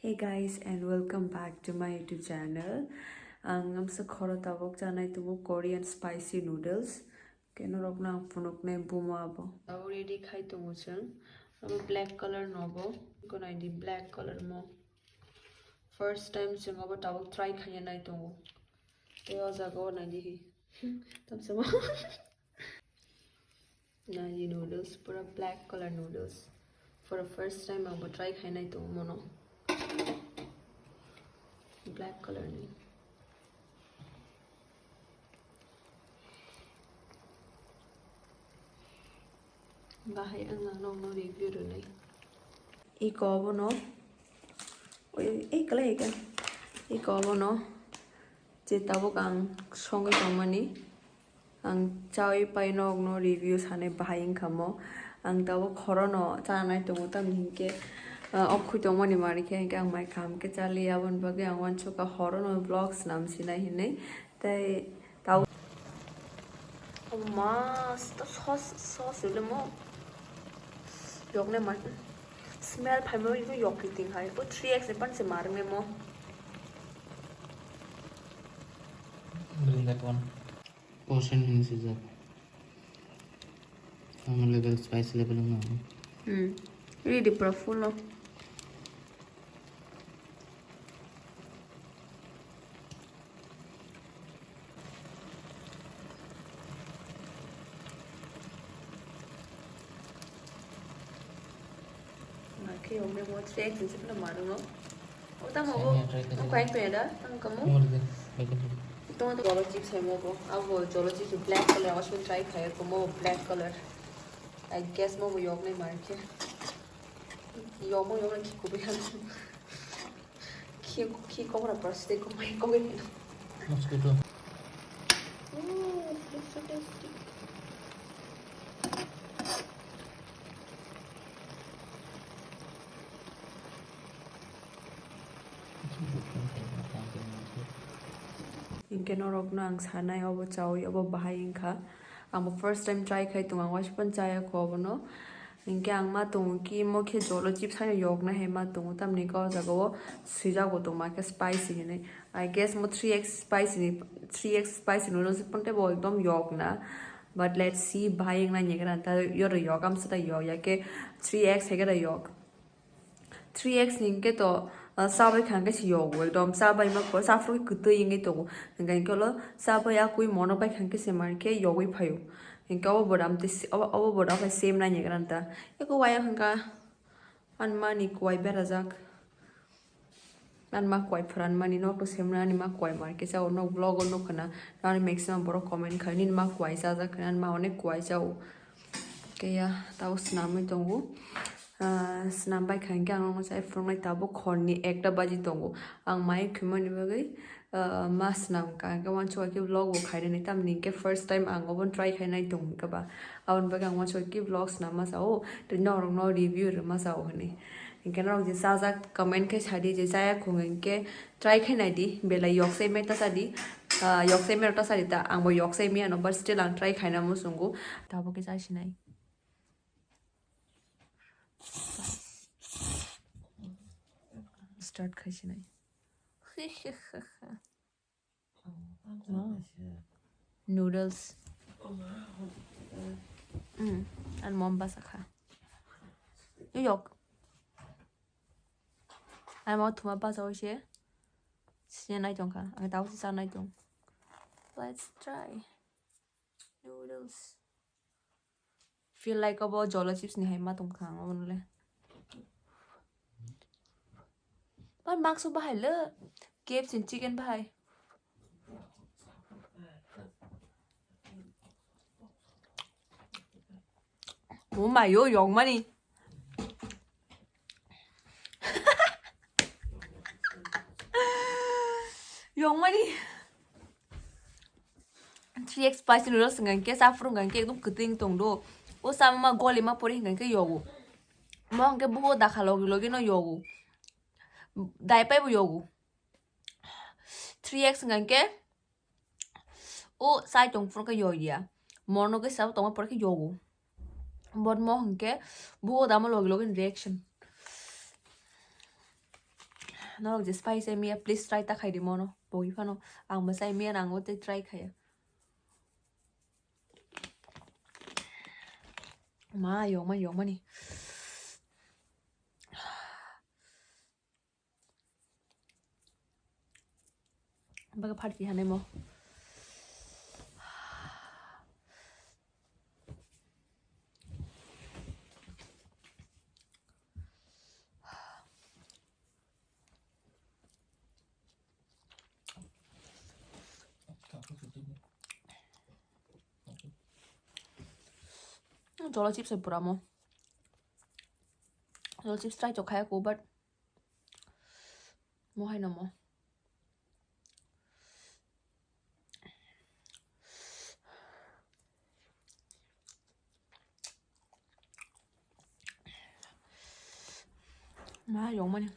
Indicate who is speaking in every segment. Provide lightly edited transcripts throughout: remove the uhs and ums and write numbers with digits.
Speaker 1: Hey guys and welcome back to my YouTube channel. I'm so khoro tabok janai tumu Korean spicy noodles. Keno rokna punok ne buma abo. Already khai tumu chang. Abo black color nobo. Gonna di black color mo. First time chang abo tabok try khanya nai tumu. Teo jago na di hi. Tam sama. Na di noodles pura black color noodles. For the first time abo try khanya nai tumu mono. Black color ni. Bahay ang nang no review ro nai. Iko abo no. Oi, kala ika. Iko abo no. Je tabo kang songi tongmani. Ang chawi pai no no review sane bahay ang kamo. Ang tabo khoro no chanai tongo tam hingke. Okhui tongmani mari ke hingke ang mai kam ke chali abon bage ang wan choka khoro no vlogs nam sinai hinai. Tai tabo. Mas to sauce le mo. Yok ne man. Smell phai mo yu yok ting hai. O 3x pan se mar me mo.
Speaker 2: Bring that one. Portion is up. Common level, spice level now.
Speaker 1: Really full no. Okay, omne mo 3x se pan mar no. O ta mo ko kain pe da tang kamu.
Speaker 2: More than bacon.
Speaker 1: Ito to jolo chips hai mo ko. Abo jolo chips black color also try khai ko mo black color. I guess mo yok nai mar ke. Yo mo yok ki ko bihan. Ki ko ra paste ko mai ko ge.
Speaker 2: Let's go to.
Speaker 1: Oh, it's so tasty. Inke norok na ang sanay obo chawi obo bahay inka. Ang first time try khai tungang wash pan chaya ko obo no. Inke ang ma tung ki mo ke jolo chips hayo yok na he ma tung tam ni ko jago sija ko tung ma ke spicy ne. I guess mo 3x spicy noodles ponte bo ekdom yok na. But let's see bahay na nyegran ta yor yok am sata yok ya ke 3x hegara yok. 3x ninke to sabai khangke si yogo ekdom sabai ma ko safro ki kutu yingi to ngai kolo sabai a kui mono bai khangke se mar ke yogoi phayo inka o bodam te o bodam fa same na nyegranta eko waya khangka anmani kwai berazak anma kwai phran mani no to same na ni ma kwai mar ke cha no vlog no khana na maximum boro comment khani ma kwai cha ja khana ma one kwai cha o ke ya taw snamai tongu snambai khangke ang sai from lai tabo khorni ekta baji tongo ang mai khumani bagai mas nam ka ga wan chwa ki vlog wo khaire ni tam ning ke first time ang obon try khainai tong ka ba aun baga ang wan chwa ki vlogs na ma sao to no review re ma sao ni inke no je sa sa comment ke chadi je sa ya khungen ke try khainai di bela yok sai me ta sa di yok sai me ta sa di ta ang bo yok sai me no but still ang try khaina mo sungu tabo ke sa sinai start khaisinai noodles and mom basa kha yok ai mau thuma ba zo she sin nai jong kha ai tao si sa nai jong let's try noodles feel like about jollo chips ni hai ma tum khang on le But Max so bahai le. Capes and chicken bahai. Oh my yo yong money. Yong money. 3x spicy noodles ngan ke saffron ngan ke ekdom kuting tong do. O sama ma goli ma pori ngan ke yogu. Ma ngan ke buho dakhalo logi no yogu. Dai pai bu yogu 3x ngan ke o sai tong fro ka yoya mono ke sab tong por ke yogu but mo hangke buo damo log reaction nó là spicy mía please try ta khai đi mò nó bồi pha nó ăn mà say mía ăn có thể try khai mà dùng mà đi bây giờ phát gì hả em mò 저런 칩스 보라 뭐 저런 칩스 try cho khai cô but mua hay nào mà dùng mà đi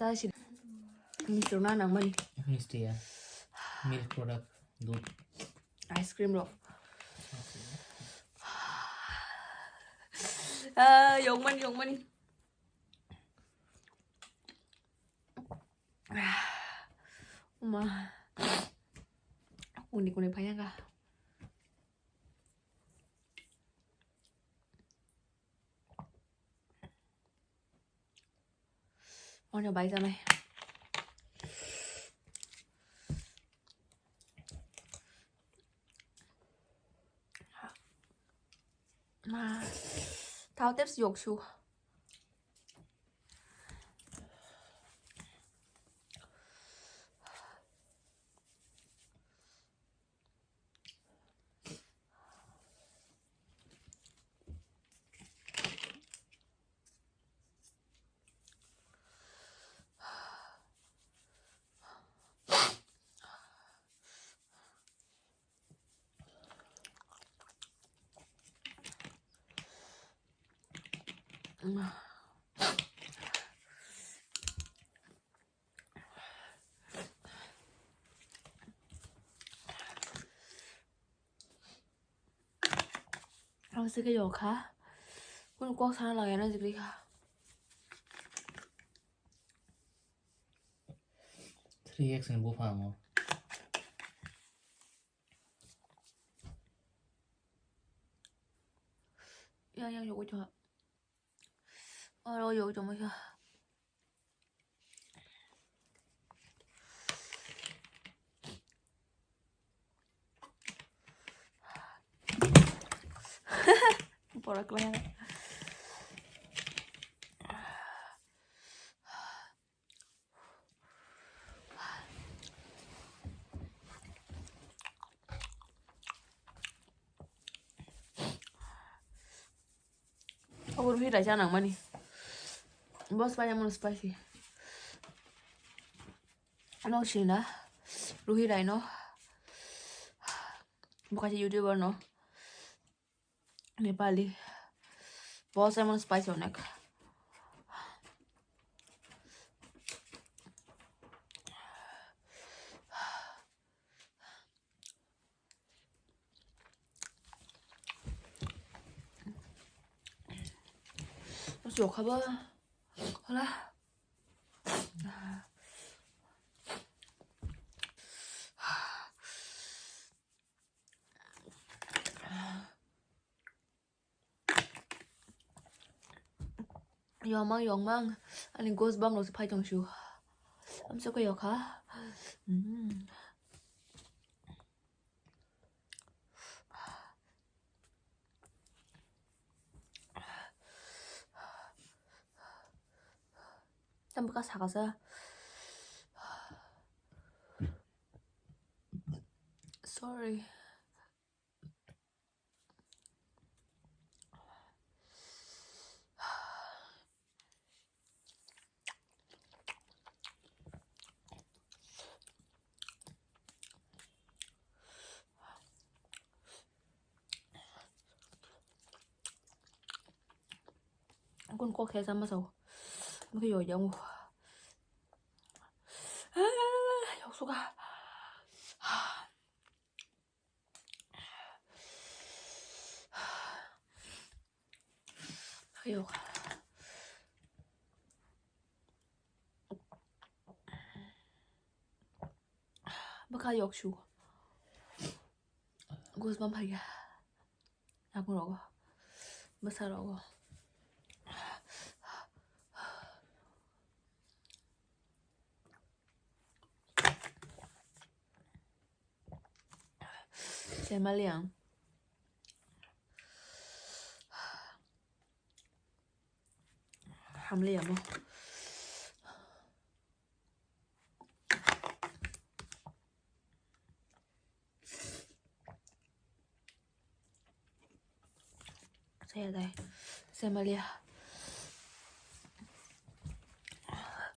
Speaker 1: ta xin mình tưởng nào nắng mà đi
Speaker 2: Misty ya. Milk product. दूध.
Speaker 1: ice cream rồi dùng mình đi mà unik banyak kah mau nyobain sama này mà thao tiếp dục chú Ang sige yok ha. Kung kuwag sana lang yan ang sigli ka.
Speaker 2: 3x in Bufamo.
Speaker 1: Yang yok ito ha. Yok ito mo siya. Porak lang yan. Ako ruhi ra siya nang mani. Boss pa niya mo spicy. Ano siya na? Ruhi ra no? Bukan si YouTuber no? Nepali बहुत सारा spice होने का जो खबर होला 영망 아니 고스방 로스 파이 정슈 암서 거 역하 땀부가 사가서 sorry con có khe ra mà sao nó cái rồi giống 수가. 아유. Baka yok şu. Guzman payga. Aku rogo. Besar rogo. Semaliang. Hamliang mo. Saya đây. Semalia.